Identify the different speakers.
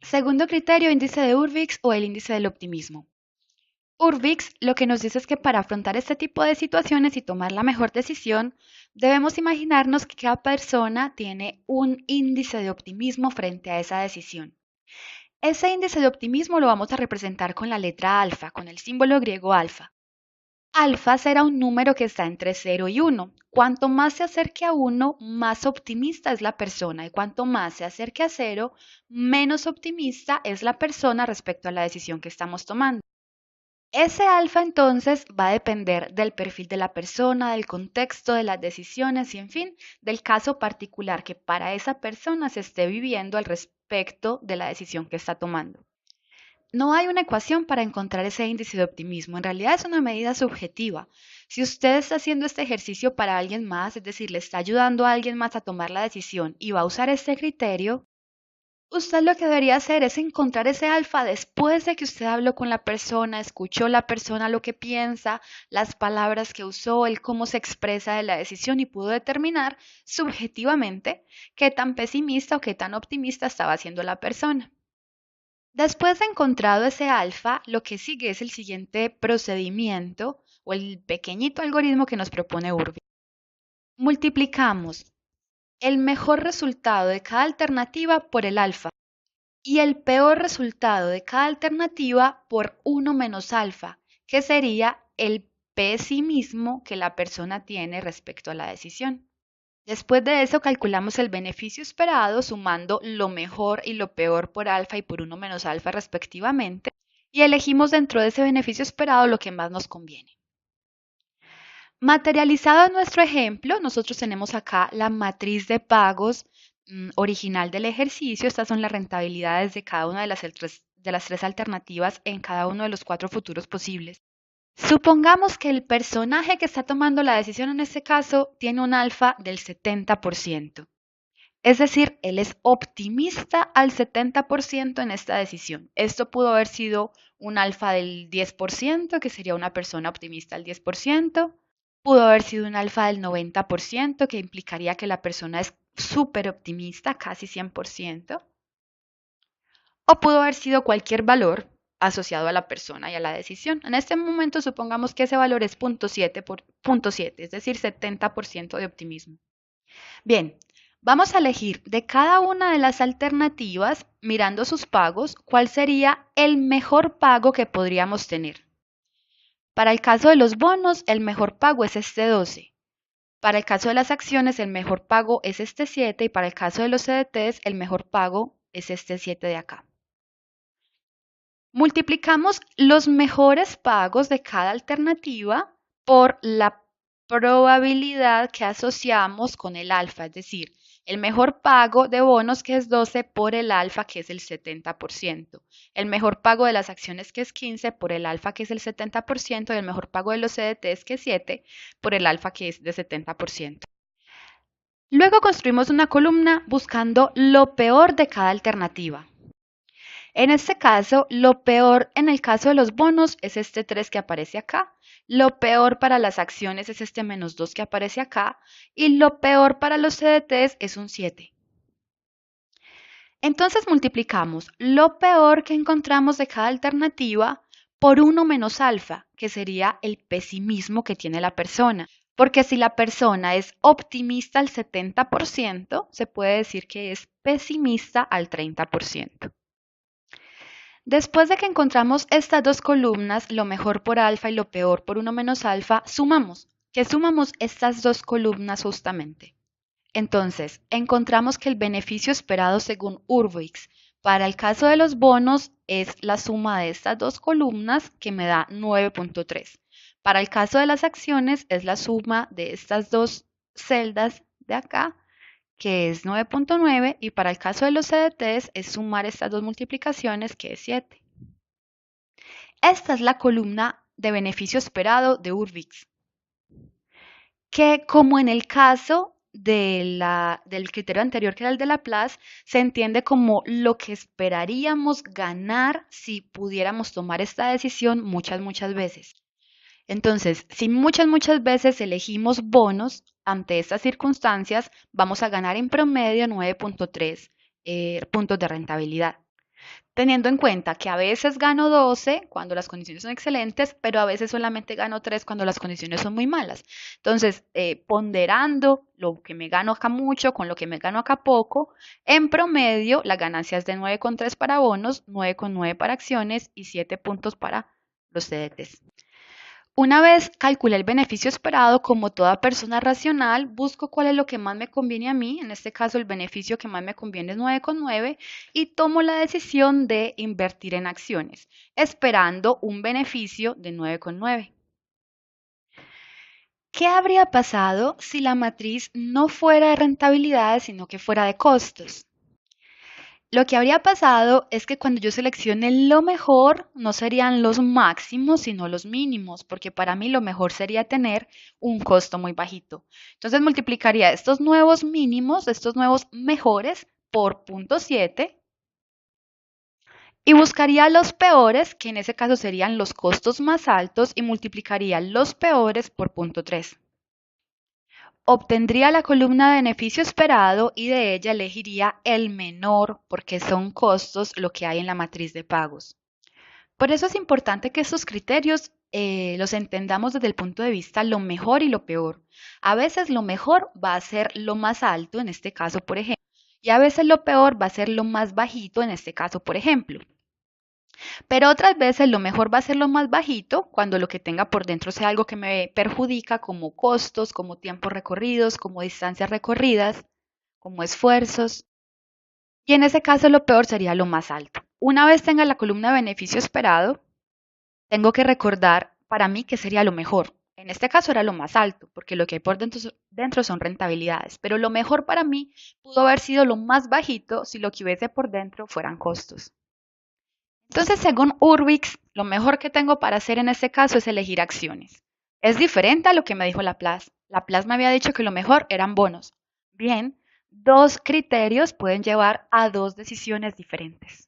Speaker 1: Segundo criterio, índice de Hurwitz o el índice del optimismo. Hurwitz lo que nos dice es que para afrontar este tipo de situaciones y tomar la mejor decisión, debemos imaginarnos que cada persona tiene un índice de optimismo frente a esa decisión. Ese índice de optimismo lo vamos a representar con la letra alfa, con el símbolo griego alfa. Alfa será un número que está entre 0 y 1. Cuanto más se acerque a 1, más optimista es la persona y cuanto más se acerque a 0, menos optimista es la persona respecto a la decisión que estamos tomando. Ese alfa entonces va a depender del perfil de la persona, del contexto, de las decisiones y en fin, del caso particular que para esa persona se esté viviendo al respecto de la decisión que está tomando. No hay una ecuación para encontrar ese índice de optimismo, en realidad es una medida subjetiva. Si usted está haciendo este ejercicio para alguien más, es decir, le está ayudando a alguien más a tomar la decisión y va a usar este criterio, usted lo que debería hacer es encontrar ese alfa después de que usted habló con la persona, escuchó la persona lo que piensa, las palabras que usó, el cómo se expresa de la decisión y pudo determinar subjetivamente qué tan pesimista o qué tan optimista estaba siendo la persona. Después de encontrado ese alfa, lo que sigue es el siguiente procedimiento o el pequeñito algoritmo que nos propone Urbi. Multiplicamos el mejor resultado de cada alternativa por el alfa y el peor resultado de cada alternativa por 1 menos alfa, que sería el pesimismo que la persona tiene respecto a la decisión. Después de eso calculamos el beneficio esperado sumando lo mejor y lo peor por alfa y por 1 menos alfa respectivamente y elegimos dentro de ese beneficio esperado lo que más nos conviene. Materializado en nuestro ejemplo, nosotros tenemos acá la matriz de pagos original del ejercicio. Estas son las rentabilidades de cada una de las tres alternativas en cada uno de los 4 futuros posibles. Supongamos que el personaje que está tomando la decisión en este caso tiene un alfa del 70%. Es decir, él es optimista al 70% en esta decisión. Esto pudo haber sido un alfa del 10%, que sería una persona optimista al 10%. Pudo haber sido un alfa del 90%, que implicaría que la persona es súper optimista, casi 100%. O pudo haber sido cualquier valor asociado a la persona y a la decisión. En este momento supongamos que ese valor es 0.7 por 0.7, es decir, 70% de optimismo. Bien, vamos a elegir de cada una de las alternativas, mirando sus pagos, cuál sería el mejor pago que podríamos tener. Para el caso de los bonos, el mejor pago es este 12. Para el caso de las acciones, el mejor pago es este 7 y para el caso de los CDTs, el mejor pago es este 7 de acá. Multiplicamos los mejores pagos de cada alternativa por la probabilidad que asociamos con el alfa, es decir, el mejor pago de bonos que es 12 por el alfa que es el 70%, el mejor pago de las acciones que es 15 por el alfa que es el 70% y el mejor pago de los CDTs que es 7 por el alfa que es de 70%. Luego construimos una columna buscando lo peor de cada alternativa. En este caso, lo peor en el caso de los bonos es este 3 que aparece acá, lo peor para las acciones es este menos 2 que aparece acá y lo peor para los CDTs es un 7. Entonces multiplicamos lo peor que encontramos de cada alternativa por 1 menos alfa, que sería el pesimismo que tiene la persona. Porque si la persona es optimista al 70%, se puede decir que es pesimista al 30%. Después de que encontramos estas dos columnas, lo mejor por alfa y lo peor por 1 menos alfa, sumamos. ¿Qué sumamos estas dos columnas justamente? Entonces, encontramos que el beneficio esperado según Hurwitz para el caso de los bonos es la suma de estas dos columnas que me da 9.3. Para el caso de las acciones es la suma de estas dos celdas de acá que es 9.9 y para el caso de los CDTs es sumar estas dos multiplicaciones que es 7. Esta es la columna de beneficio esperado de Hurwitz, que como en el caso del criterio anterior que era el de Laplace, se entiende como lo que esperaríamos ganar si pudiéramos tomar esta decisión muchas veces. Entonces, si muchas veces elegimos bonos ante estas circunstancias, vamos a ganar en promedio 9.3 puntos de rentabilidad. Teniendo en cuenta que a veces gano 12 cuando las condiciones son excelentes, pero a veces solamente gano 3 cuando las condiciones son muy malas. Entonces, ponderando lo que me gano acá mucho con lo que me gano acá poco, en promedio la ganancia es de 9,3 para bonos, 9,9 para acciones y 7 puntos para los CDTs. Una vez calculé el beneficio esperado, como toda persona racional, busco cuál es lo que más me conviene a mí. En este caso, el beneficio que más me conviene es 9,9 y tomo la decisión de invertir en acciones, esperando un beneficio de 9,9. ¿Qué habría pasado si la matriz no fuera de rentabilidades, sino que fuera de costos? Lo que habría pasado es que cuando yo seleccione lo mejor, no serían los máximos, sino los mínimos, porque para mí lo mejor sería tener un costo muy bajito. Entonces multiplicaría estos nuevos mínimos, estos nuevos mejores, por 0,7 y buscaría los peores, que en ese caso serían los costos más altos, y multiplicaría los peores por 0,3. Obtendría la columna de beneficio esperado y de ella elegiría el menor porque son costos lo que hay en la matriz de pagos. Por eso es importante que estos criterios los entendamos desde el punto de vista lo mejor y lo peor. A veces lo mejor va a ser lo más alto, en este caso, por ejemplo, y a veces lo peor va a ser lo más bajito, en este caso, por ejemplo. Pero otras veces lo mejor va a ser lo más bajito cuando lo que tenga por dentro sea algo que me perjudica como costos, como tiempos recorridos, como distancias recorridas, como esfuerzos. Y en ese caso lo peor sería lo más alto. Una vez tenga la columna de beneficio esperado, tengo que recordar para mí qué sería lo mejor. En este caso era lo más alto, porque lo que hay por dentro son rentabilidades. Pero lo mejor para mí pudo haber sido lo más bajito si lo que hubiese por dentro fueran costos. Entonces, según Urbix, lo mejor que tengo para hacer en este caso es elegir acciones. Es diferente a lo que me dijo Laplace. Laplace me había dicho que lo mejor eran bonos. Bien, dos criterios pueden llevar a dos decisiones diferentes.